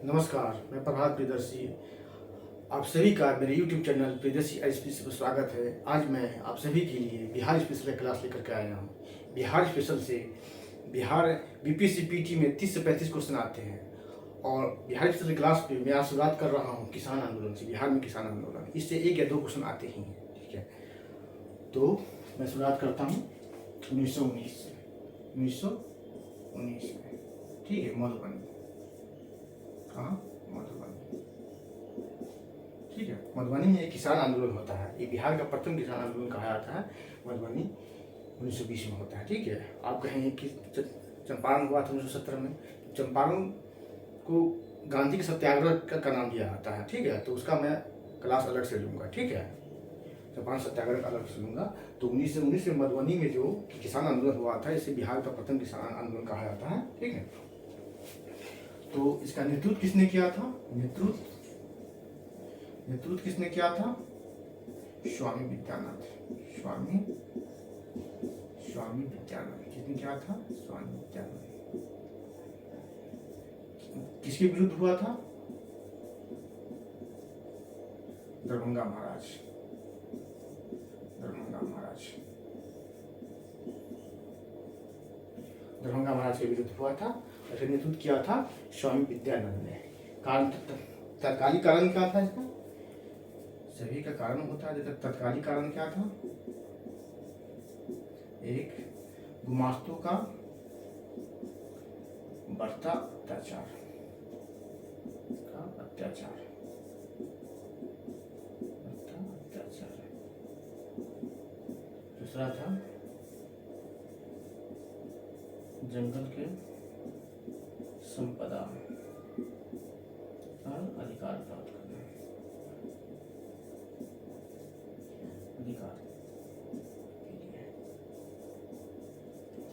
नमस्कार, मैं प्रभात प्रियदर्शी। आप सभी का मेरे YouTube चैनल प्रियदर्शी एचपीसी पर स्वागत है। आज मैं आप सभी के लिए बिहार स्पेशल का क्लास लेकर के आया हूँ। बिहार स्पेशल से बिहार बीपीएससी पीटी में 30 से 35 क्वेश्चन आते हैं और बिहार स्पेशल क्लास पे मैं आज शुरुआत कर रहा हूँ किसान आंदोलन से। बिहार में किसान आंदोलन, इससे 1 या 2 क्वेश्चन आते ही हैं। ठीक है, तो मैं शुरुआत करता हूँ 1919 से। 1919 में, ठीक है, मधुबनी। कहाँ? मधुबनी। ठीक है, मधुबनी में एक किसान आंदोलन होता है। ये बिहार का प्रथम किसान आंदोलन कहा जाता है। मधुबनी 1920 में होता है। ठीक है, आप कहेंगे कि चंपारण हुआ था 1917 में। चंपारण को गांधी के सत्याग्रह का नाम दिया जाता है। ठीक है, तो उसका मैं क्लास अलग से लूँगा। ठीक है, चंपारण सत्याग्रह अलग से लूँगा। तो 1919 में मधुबनी में जो किसान आंदोलन हुआ था, इसे बिहार का प्रथम किसान आंदोलन कहा जाता है। ठीक है, तो इसका नेतृत्व किसने किया था? नेतृत्व किसने किया था? स्वामी विद्यानंद। स्वामी विद्यानंद किसने किया था? स्वामी विद्यानंद। किसके विरुद्ध हुआ था? दरभंगा महाराज के विरुद्ध हुआ था। और नेतृत्व किया था स्वामी विद्यानंद ने। कारण, तत्कालीन कारण क्या था इसका? सभी का कारण होता है। जैसे तत्कालीन कारण क्या था? एक, गुमास्तों का बढ़ता अत्याचार दूसरा था जंगल के संपदा और अधिकार प्राप्त करना।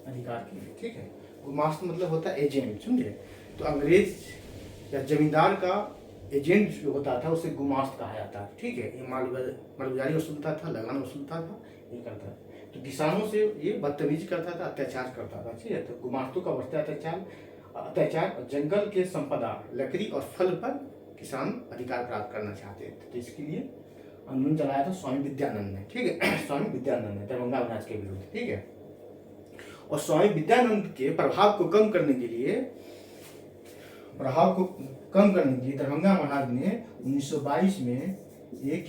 अधिकार के लिए। ठीक है, गुमास्त मतलब होता है एजेंट, समझे? तो अंग्रेज या जमींदार का एजेंट जो होता था उसे गुमास्त कहा जाता है। ठीक है, ये मालगुजारी वसूलता था, लगान वसूलता था, ये करता था। तो किसानों से ये बदतमीजी करता था, अत्याचार करता था। ठीक है, तो गुमास्तों का बढ़ता अत्याचार, जंगल के संपदा, लकड़ी और फल पर किसान अधिकार प्राप्त करना चाहते थे। तो इसके लिए आंदोलन चलाया था स्वामी विद्यानंद ने। ठीक है, स्वामी विद्यानंद ने दरभंगा महाराज के विरुद्ध। ठीक है, और स्वामी विद्यानंद के प्रभाव को कम करने के लिए दरभंगा महाराज ने 1922 में एक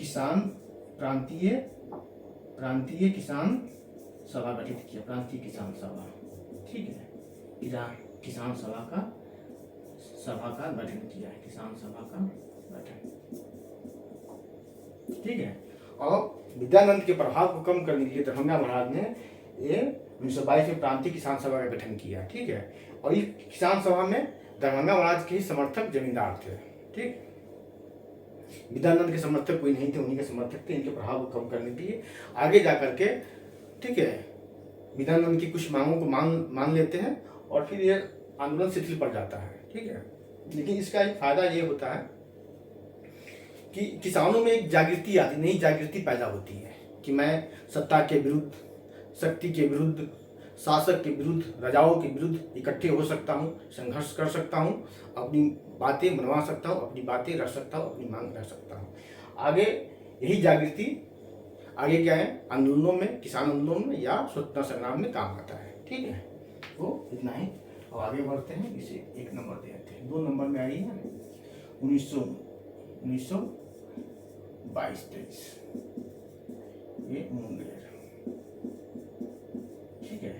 प्रांतीय किसान सभा गठित किया। प्रांतीय किसान सभा। ठीक है, किसान सभा का गठन किया है। किसान सभा का गठन। ठीक है, और विद्यानंद के प्रभाव को कम करने के लिए दरभंगा महाराज ने ये 1922 में प्रांतीय किसान सभा का गठन किया। ठीक है, और इस किसान सभा में दरभंगा महाराज के ही समर्थक जमींदार थे। ठीक, विद्यानंद के समर्थक कोई नहीं थे, उन्हीं के समर्थक थे। इनके प्रभाव को कम करने के लिए आगे जाकर के, ठीक है, विद्यानंद की कुछ मांगों को मान लेते हैं और फिर ये आंदोलन शिथिल पड़ जाता है। ठीक है, लेकिन इसका एक फायदा ये होता है कि किसानों में एक जागृति आती, नई जागृति पैदा होती है कि मैं सत्ता के विरुद्ध, शक्ति के विरुद्ध, शासक के विरुद्ध, राजाओं के विरुद्ध इकट्ठे हो सकता हूँ, संघर्ष कर सकता हूँ, अपनी बातें मनवा सकता हूँ, अपनी बातें रख सकता हूँ, अपनी मांग रख सकता हूँ। आगे यही जागृति आगे क्या है, आंदोलनों में, किसान आंदोलन में या स्वतंत्रता संग्राम में काम आता है। ठीक है, तो इतना ही। और आगे बढ़ते हैं, इसे 1 नंबर देते हैं। 2 नंबर में आई है 1922-23 ये मुंगेर। ठीक है,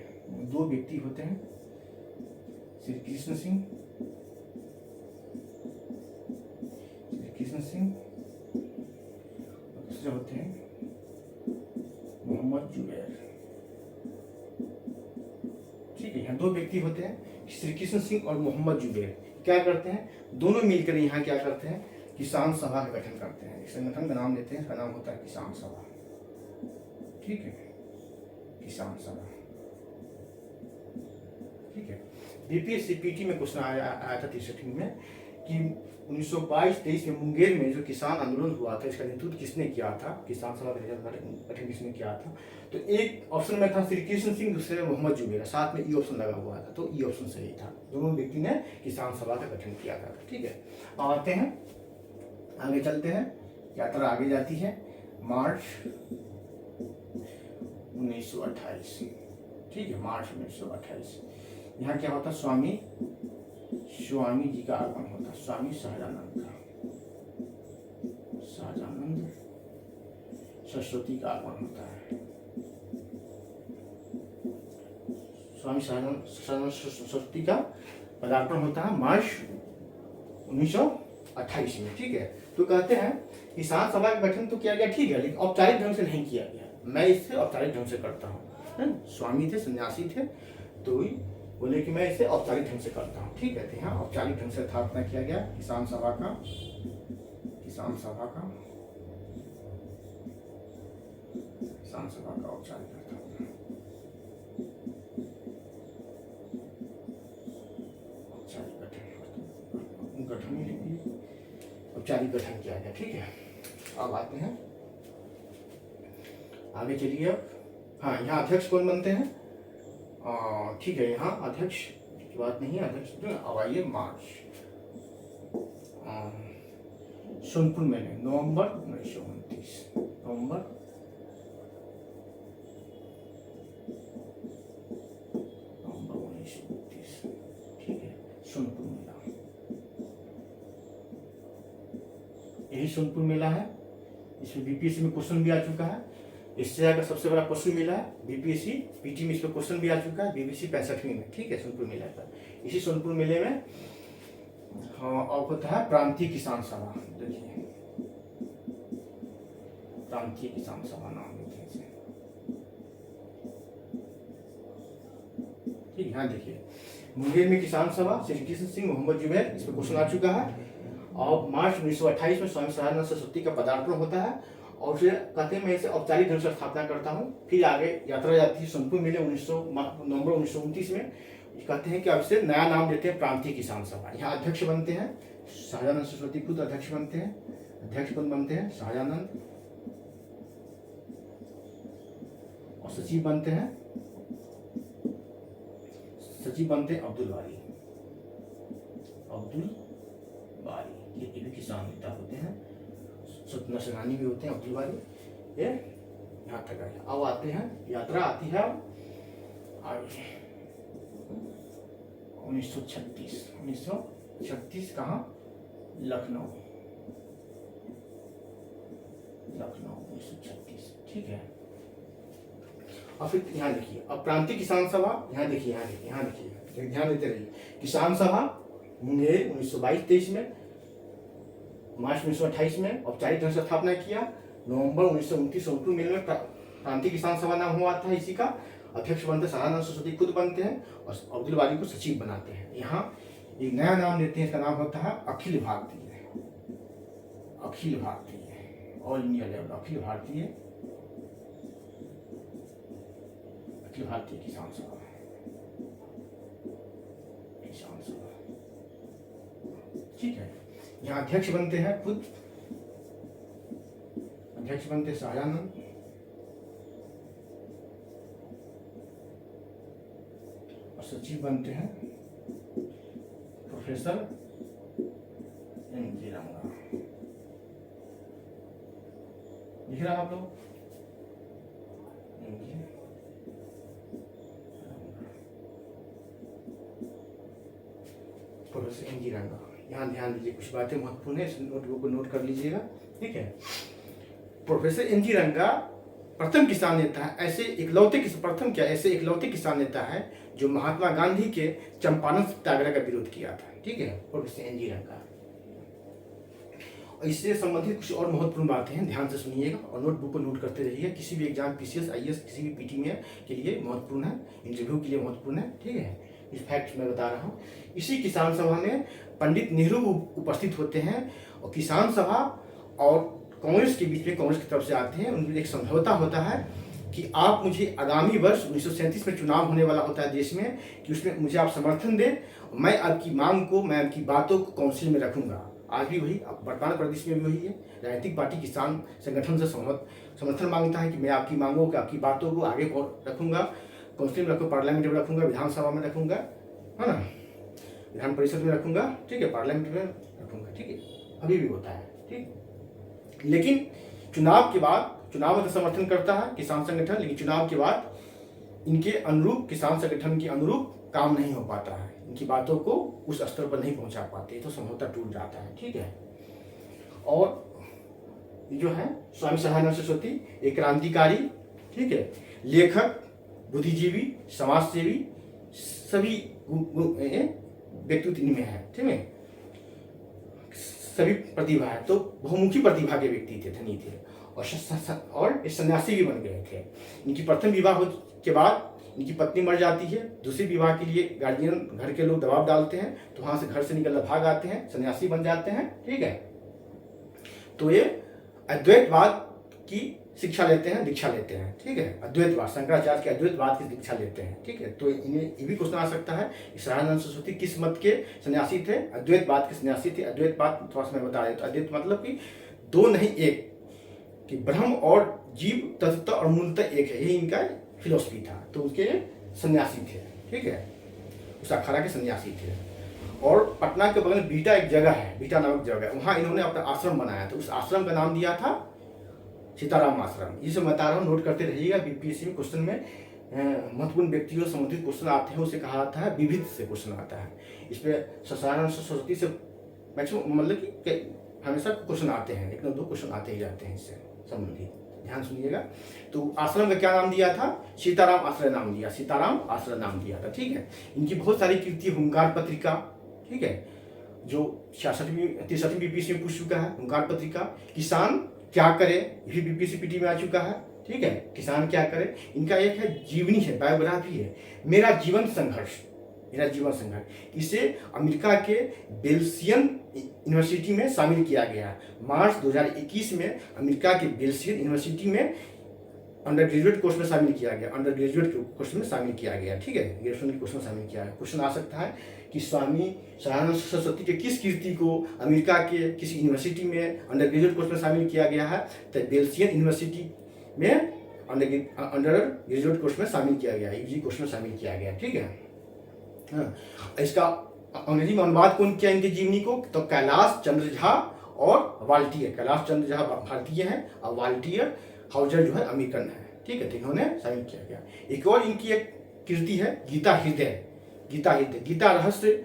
2 व्यक्ति होते हैं, श्री कृष्ण सिंह और दूसरे होते हैं मोहम्मद जुबैर। ठीक है, यहाँ 2 व्यक्ति होते हैं, श्री कृष्ण सिंह और मोहम्मद जुबैर। क्या करते हैं? दोनों मिलकर यहाँ क्या करते हैं? किसान सभा का गठन करते हैं। इस संगठन का नाम लेते हैं, इसका नाम होता है किसान सभा। ठीक है, किसान सभा। ठीक है, बीपीएससी पीटी में क्वेश्चन आया था 63 में कि 1922-23 में मुंगेर में जो किसान आंदोलन हुआ था, इसका नेतृत्व किसने किया था, किसान सभा का गठन किसने किया था। तो एक ऑप्शन में था श्री कृष्ण सिंह, दूसरे में मोहम्मद जुबेर, साथ में ई ऑप्शन लगा हुआ था, तो ई ऑप्शन सही था। दोनों व्यक्ति ने किसान सभा का गठन किया था। ठीक है, अब आते हैं आगे, चलते हैं, यात्रा आगे जाती है। मार्च 1928, ठीक है, मार्च 1928 यहाँ क्या होता, स्वामी जी का आगमन होता, स्वामी सहजानंद सरस्वती का आगमन होता है। स्वामी सहजानंद सरस्वती का पदार्पण होता है मार्च 1928 में। ठीक है, तो कहते हैं किसान सभा का गठन तो किया गया, ठीक है, लेकिन औपचारिक ढंग से नहीं किया गया। मैं इससे औपचारिक ढंग से करता हूँ। स्वामी थे, सन्यासी थे, तो बोले कि मैं इसे औपचारिक ढंग से करता हूँ। ठीक है, तो यहाँ औपचारिक ढंग से स्थापना किया गया किसान सभा का औपचारिक गठन किया गया। ठीक है, अब आते हैं आगे, चलिए अब। हाँ, यहाँ अध्यक्ष कौन बनते हैं, ठीक है, यहाँ अध्यक्ष की बात नहीं है, अध्यक्ष जो अब आइए मार्च सोनपुर मेले नवंबर 1929, ठीक है, सोनपुर मेला, यही सोनपुर मेला है। इसमें बीपीएससी में क्वेश्चन भी आ चुका है। एशिया का सबसे बड़ा पशु मेला है, बीपीएससी पीटी में इसमें क्वेश्चन भी आ चुका है, बीबीसी 65वीं में। ठीक है, सोनपुर मेला पर, इसी सोनपुर मेले में हाँ अब होता है प्रांतीय किसान सभा। देखिए, प्रांतीय किसान सभा नाम देते हैं इसे। ठीक, यहाँ देखिए, मुंगेर में किसान सभा, श्री कृष्ण सिंह, मोहम्मद जुबैर, इस पर क्वेश्चन आ चुका है। और मार्च 1928 में स्वामी सहजानंद सरस्वती का पदार्पण होता है, और फिर कहते हैं मैं इसे औपचारिक ढंग से स्थापना करता हूँ। फिर आगे यात्रा जाती है सोनपुर मेले नवंबर 1929 में। कहते हैं कि अब इसे नया नाम देते हैं प्रांतीय किसान सभा। यहाँ अध्यक्ष बनते हैं सहजानंद सरस्वती, खुद अध्यक्ष बनते हैं। अध्यक्ष पद बनते हैं सहजानंद, और सचिव बनते हैं अब्दुल बारी। ये भी किसान नेता होते हैं, स्वतंत्रता सेनानी भी होते हैं अब्दुल बारी। ये यहाँ तक आया। अब आते हैं, यात्रा आती है आगे 1936 कहाँ, लखनऊ 1936। ठीक है, और फिर यहाँ देखिए, अब प्रांतीय किसान सभा, यहाँ देखिए ध्यान देते रहिए। किसान सभा मुंगेर 1922-23 में, मार्च 1928 में औपचारिक ढंग से स्थापना किया। नवंबर 1929 सोनपुर मेले में प्रांतीय किसान सभा नाम हुआ था इसी का। अध्यक्ष बनते सहजानंद सरस्वती खुद बनते हैं, और अब्दुल बारी को सचिव बनाते हैं। यहाँ एक नया नाम देते हैं, इसका नाम होता है Akhil Bharatiya all India level Akhil Bharatiya किसान सभा। ठीक है, यहाँ अध्यक्ष बनते हैं खुद, अध्यक्ष बनते सहजानंद, और सचिव बनते हैं प्रोफेसर एम.जी. रंगा। दिख रहा है आप लोग, प्रोफेसर एम.जी. रंगा। यहाँ ध्यान दीजिए, कुछ बातें महत्वपूर्ण है, इस नोटबुक को नोट कर लीजिएगा। ठीक है, प्रोफेसर एम.जी. रंगा प्रथम किसान नेता है, ऐसे इकलौते किसान नेता है जो महात्मा गांधी के चंपारण सत्याग्रह का विरोध किया था। ठीक है, प्रोफेसर एम.जी. रंगा। और इससे संबंधित कुछ और महत्वपूर्ण बातें हैं, ध्यान से सुनिएगा और नोटबुक को नोट करते रहिए। किसी भी एग्जाम, पीसीएस, आईएएस, किसी भी पीटी में के लिए महत्वपूर्ण है, इंटरव्यू के लिए महत्वपूर्ण है। ठीक है, इस फैक्ट मैं बता रहा हूँ। इसी किसान सभा में पंडित नेहरू उपस्थित होते हैं, और किसान सभा और कांग्रेस के बीच में, कांग्रेस की तरफ से आते हैं, उनमें एक समझौता होता है कि आप मुझे आगामी वर्ष 1937 में चुनाव होने वाला होता है देश में, कि उसमें मुझे आप समर्थन दें, मैं आपकी मांग को, मैं आपकी बातों को काउंसिल में रखूंगा। आज भी वही, वर्तमान प्रदेश में भी वही है। राजनीतिक पार्टी किसान संगठन से समर्थन मांगता है कि मैं आपकी मांगों को, आपकी बातों को आगे रखूंगा, काउंसिल में रखूँगा, पार्लियामेंट में रखूंगा, विधानसभा में रखूंगा, है ना, विधान परिषद में रखूंगा, ठीक है, पार्लियामेंट में रखूंगा, ठीक है, अभी भी होता है, ठीक। लेकिन चुनाव के बाद, चुनाव में तो समर्थन करता है किसान संगठन, लेकिन चुनाव के बाद इनके अनुरूप, किसान संगठन के अनुरूप काम नहीं हो पाता है, इनकी बातों को उस स्तर पर नहीं पहुंचा पाते, तो समझौता टूट जाता है, ठीक है। और जो है स्वामी सदानंद सरस्वती एक क्रांतिकारी, ठीक है, लेखक, बुद्धिजीवी, समाजसेवी, सभी व्यक्तित्व इनमें है, ठीक है, सभी प्रतिभा है, तो बहुमुखी प्रतिभा के व्यक्ति थे, धनी थे, और सन्यासी भी बन गए थे। इनकी प्रथम विवाह के बाद इनकी पत्नी मर जाती है, दूसरे विवाह के लिए गार्जियन, घर के लोग दबाव डालते हैं, तो वहां से घर से निकल भाग आते हैं, सन्यासी बन जाते हैं, ठीक है। तो ये अद्वैतवाद की शिक्षा लेते हैं, दीक्षा लेते हैं, ठीक है, अद्वैतवाद, शंकराचार्य के अद्वैतवाद की दीक्षा लेते हैं, ठीक है। तो इन्हें ये भी क्वेश्चन आ सकता है कि सदानंद सरस्वती किस मत के सन्यासी थे? अद्वैतवाद के सन्यासी थे। अद्वैतवाद थोड़ा सा मैं बता रहा, तो अद्वैत मतलब कि दो नहीं एक, कि ब्रह्म और जीव तत्वतः और मूलतः एक है, यही इनका फिलोसफी था। तो उसके सन्यासी थे, ठीक है, उस अखाड़ा के सन्यासी थे। और पटना के बगल में बीटा एक जगह है, बीटा नामक जगह है, वहाँ इन्होंने अपना आश्रम बनाया था, उस आश्रम का नाम दिया था सीताराम आश्रम। ये सब बता रहा हूँ, नोट करते रहिएगा। बीपीएससी में क्वेश्चन में महत्वपूर्ण व्यक्तियों से संबंधित क्वेश्चन आते हैं, उसे कहा जाता है विविध से क्वेश्चन आता है। इस पर सदानंद सरस्वती से मैक्सिमम मतलब कि हमेशा क्वेश्चन आते हैं, एक न दो क्वेश्चन आते ही जाते हैं इससे संबंधित, ध्यान सुनिएगा। तो आश्रम का क्या नाम दिया था? सीताराम आश्रय नाम दिया, सीताराम आश्रय नाम दिया था, ठीक है। इनकी बहुत सारी कृति, हुंकार पत्रिका, ठीक है, जो 63वीं बीपीएससी में पूछ चुका है, हुंकार पत्रिका, किसान क्या करे, ये भी बीपीएससी पीटी में आ चुका है, ठीक है, किसान क्या करे। इनका एक है जीवनी है, बायोग्राफी है, मेरा जीवन संघर्ष, मेरा जीवन संघर्ष। इसे अमेरिका के बेल्सियन यूनिवर्सिटी में शामिल किया गया। मार्च 2021 में अमेरिका के बेल्सियन यूनिवर्सिटी में अंडर ग्रेजुएट कोर्स में शामिल किया गया, अंडर ग्रेजुएट कोर्स में शामिल किया गया, ठीक है, ग्रेजुएशन के कोर्स में शामिल किया गया। क्वेश्चन आ सकता है कि स्वामी सदानंद सरस्वती के किस कृति को अमेरिका के किसी यूनिवर्सिटी में अंडर ग्रेजुएट कोर्स में शामिल किया गया है? तो बेल्सियन यूनिवर्सिटी में अंडर ग्रेजुएट कोर्स में शामिल किया गया, यूजी कोर्स में शामिल किया गया, ठीक है। हाँ, इसका अंग्रेजी में अनुवाद कौन किया इनकी जीवनी को? तो कैलाश चंद्र झा और वाल्टियर। कैलाश चंद्र झा भारतीय है और वाल्टियर हाउजर जो है अमेरिकन है, ठीक है, तो इन्होंने शामिल किया गया। एक और इनकी एक कृति है गीता हृदय, गीता हृदय, गीता रहस्य,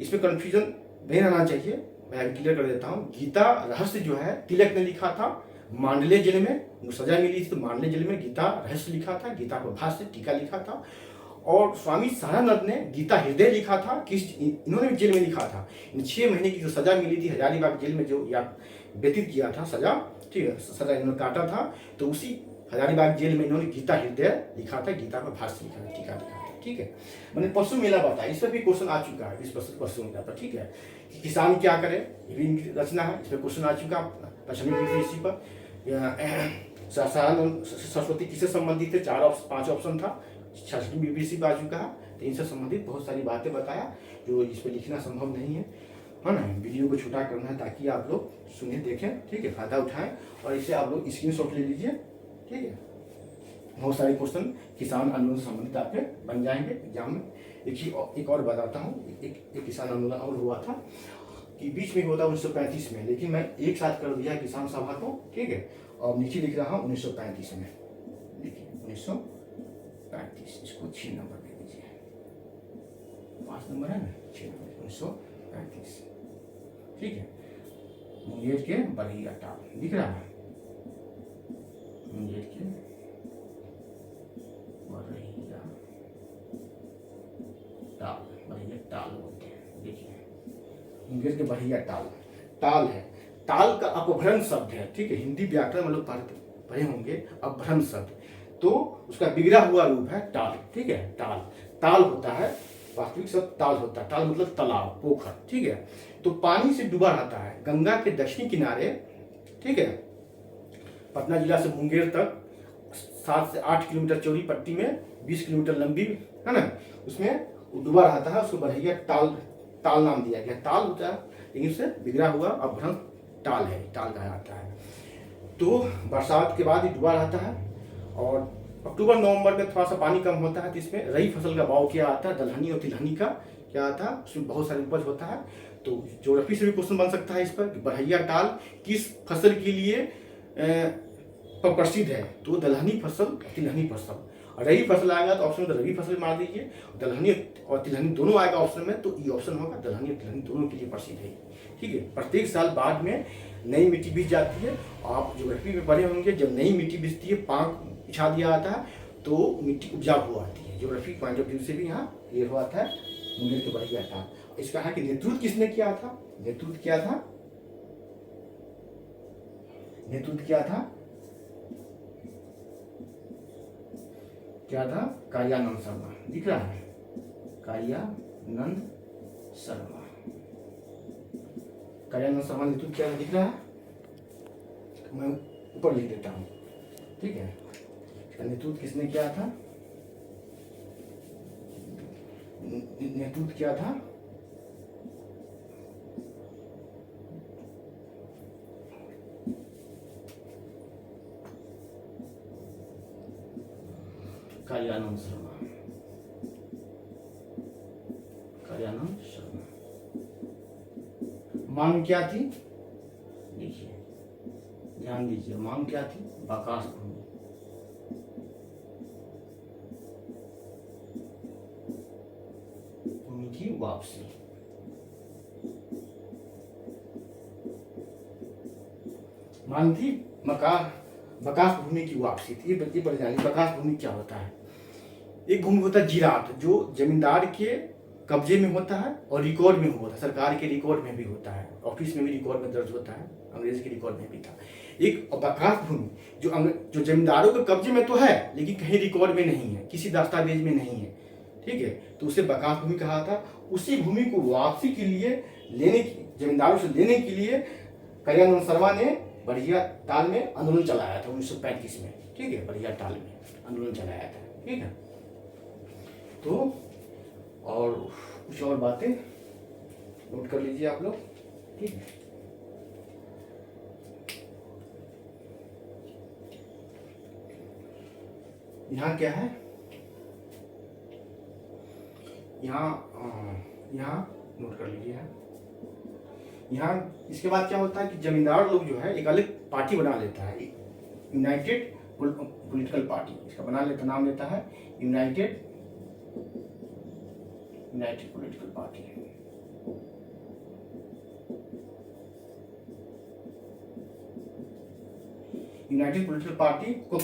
इसमें कंफ्यूजन नहीं रहना चाहिए, मैं अभी क्लियर कर देता हूँ। गीता रहस्य जो है तिलक ने लिखा था, मांडले जेल में उनको सजा मिली थी, तो मांडले जेल में गीता रहस्य लिखा था, गीता पर भाष्य टीका लिखा था। और स्वामी सदानंद ने गीता हृदय लिखा था, किस इन्होंने भी जेल में लिखा था। इन 6 महीने की जो सजा मिली थी हजारीबाग जेल में, जो या व्यतीत किया था सजा, ठीक है, सजा इन्होंने काटा था, तो उसी हजारीबाग जेल में इन्होंने गीता हृदय लिखा था, गीता पर भाष्य लिखा था, टीका लिखा था, ठीक है। मैंने परसों मेला बताया, इस पर भी क्वेश्चन आ चुका है, 20% परसों मेला पर, ठीक है, कि किसान क्या करे, ये भी इनकी रचना है, इस पर क्वेश्चन आ चुका पश्चिमी बीपीएससी पर। सदानंद सरस्वती किससे संबंधित थे? 5 ऑप्शन था, 66वीं बीपीएससी पर आ चुका है। तो इनसे संबंधित बहुत सारी बातें बताया जो इस पर लिखना संभव नहीं है ना। वीडियो को छोटा करना है ताकि आप लोग सुने, देखें, ठीक है, फायदा उठाएं, और इसे आप लोग स्क्रीनशॉट ले लीजिए, ठीक है। बहुत सारे क्वेश्चन किसान आंदोलन से संबंधित आपके बन जाएंगे एग्जाम में। एक और बताता हूँ, एक किसान आंदोलन और हुआ था कि बीच में होता 1935 में, लेकिन मैं एक साथ कर दिया किसान सभा को, ठीक है, और नीचे लिख रहा हूँ 1935 में, देखिए 1935, इसको 6 नंबर दे दीजिए, 5 नंबर है ना, 6 नंबर, 1935, ठीक है। मुंगेर के बरहिया टाल दिख रहा है, मुंगेर के बरहिया टाल, बरहिया टाल बोलते हैं, देखिए मुंगेर के बरहिया टाल, टाल है, टाल का अपभ्रंश शब्द है, ठीक है, हिंदी व्याकरण में लोग पढ़े होंगे, अपभ्रंश शब्द, तो उसका बिगड़ा हुआ रूप है टाल, ठीक है। टाल, ताल होता है, वास्तविक शब्द ताल होता है, ताल मतलब तालाब, पोखर, ठीक है। तो पानी से डूबा रहता है, गंगा के दक्षिणी किनारे, ठीक है, पटना जिला से मुंगेर तक 7 से 8 किलोमीटर चौड़ी पट्टी में 20 किलोमीटर लंबी है ना, उसमें डूबा रहता है। उसको बरहिया ताल नाम दिया गया। ताल होता है लेकिन उससे बिगड़ा हुआ अभ्रंश ताल है, ताल कहा जाता है। तो बरसात के बाद ये डूबा रहता है और अक्टूबर नवंबर में थोड़ा सा पानी कम होता है, तो इसमें रई फसल का भाव किया आता है। दलहनी और तिलहनी का क्या आता है, उसमें बहुत सारी उपज होता है। तो ज्योग्राफी से भी क्वेश्चन बन सकता है इस पर, बरहिया ताल किस फसल के लिए प्रसिद्ध है। तो दलहनी फसल, तिलहनी फसल। और रबी फसल आएगा तो ऑप्शन में तो रबी फसल मार दीजिए, दलहनी और तिलहनी दोनों आएगा ऑप्शन में, तो ये ऑप्शन होगा दलहनी और तिलहनी दोनों के लिए प्रसिद्ध है। ठीक है, प्रत्येक साल बाद में नई मिट्टी बीज जाती है। आप ज्योग्राफी में पढ़े होंगे, जब नई मिट्टी बीजती है, पांक बिछा दिया जाता है तो मिट्टी उपजाऊ हो आती है। ज्योग्राफी पॉइंट ऑफ व्यू से भी यहाँ ये हुआ था, मुंगेर के बरहिया ताल। इसका है कि नेतृत्व किसने किया था, नेतृत्व क्या था, नेतृत्व क्या था, क्या था, कार्यानंद शर्मा। दिख रहा है, कार्यानंद शर्मा, कार्यानंद शर्मा नेतृत्व क्या दिख रहा है, मैं ऊपर लिख देता हूँ। ठीक है, नेतृत्व किसने किया था, नेतृत्व क्या था, कार्यानंद शर्मा, कार्यानंद शर्मा। मांग क्या थी, देखिए ध्यान दीजिए, मांग क्या थी, बकास भूमि। भूमि की वापसी, मांग थी बकास भूमि की वापसी थी। ये बढ़ जानी, बकास भूमि क्या होता है, एक भूमि होता है जिरात, जो जमींदार के कब्जे में होता है और रिकॉर्ड में होता है, सरकार के रिकॉर्ड में भी होता है, ऑफिस में भी रिकॉर्ड में दर्ज होता है, अंग्रेज के रिकॉर्ड में भी था। एक बकास भूमि जो जमींदारों के कब्जे में तो है लेकिन कहीं रिकॉर्ड में नहीं है, किसी दस्तावेज में नहीं है। ठीक है, तो उसे बकास भूमि कहा था। उसी भूमि को वापसी के लिए लेने की, जमींदारों से लेने के लिए कार्यानंद शर्मा ने बरहिया ताल में आंदोलन चलाया था 1935 में। ठीक है, बरहिया ताल में आंदोलन चलाया था। ठीक है, तो और कुछ और बातें नोट कर लीजिए आप लोग। ठीक है, यहाँ क्या है, यहाँ नोट कर लीजिए। यहाँ इसके बाद क्या होता है कि जमींदार लोग जो है एक अलग पार्टी बना लेता है, यूनाइटेड पॉलिटिकल पार्टी इसका बना लेता, नाम लेता है United political party. United political party को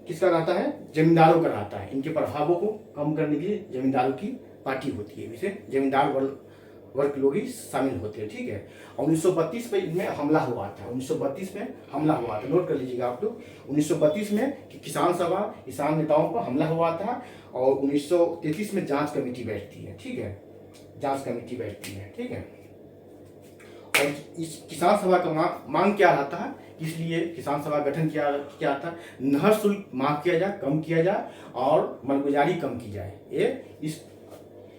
किसका रहता है, जमींदारों का रहता है। इनके प्रभावों को कम करने के लिए जमींदारों की पार्टी होती है, इसे जमींदार वर्ग लोग ही शामिल होते हैं। ठीक है, 1932 में इनमें हमला हुआ था, 1932 में हमला हुआ था, नोट कर लीजिएगा आप लोग। 1932 में किसान सभा, किसान नेताओं पर हमला हुआ था और 1933 में जांच कमेटी बैठती है। ठीक है, जांच कमेटी बैठती है। ठीक है, और इस किसान सभा का मांग क्या रहता है, इसलिए किसान सभा गठन किया था, नहर शुल्क माफ किया जाए, कम किया जाए और मालगुजारी कम की जाए। ये इस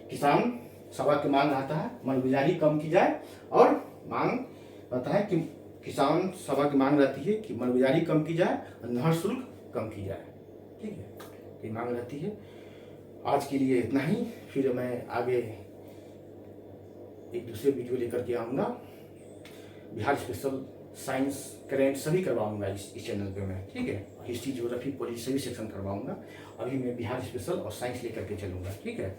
किसान सभा की मांग रहता है, मालगुजारी कम की जाए और मांग रहता है कि किसान सभा की मांग रहती है कि मालगुजारी कम की जाए और नहर शुल्क कम की जाए। ठीक है, ये मांग रहती है। आज के लिए इतना ही, फिर मैं आगे एक दूसरे वीडियो लेकर के आऊँगा। बिहार स्पेशल, साइंस, करेंट सभी करवाऊंगा इस चैनल पे मैं। ठीक है, हिस्ट्री, ज्योग्राफी, पॉलिटी सभी सेक्शन करवाऊंगा। अभी मैं बिहार स्पेशल और साइंस लेकर के चलूँगा। ठीक है,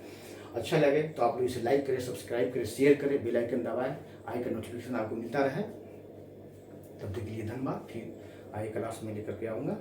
अच्छा लगे तो आप लोग इसे लाइक करें, सब्सक्राइब करें, शेयर करें, बेल आइकन दबाएं, आगे का नोटिफिकेशन आपको मिलता रहे। तब तक के लिए धन्यवाद। फिर आगे क्लास में लेकर के आऊँगा।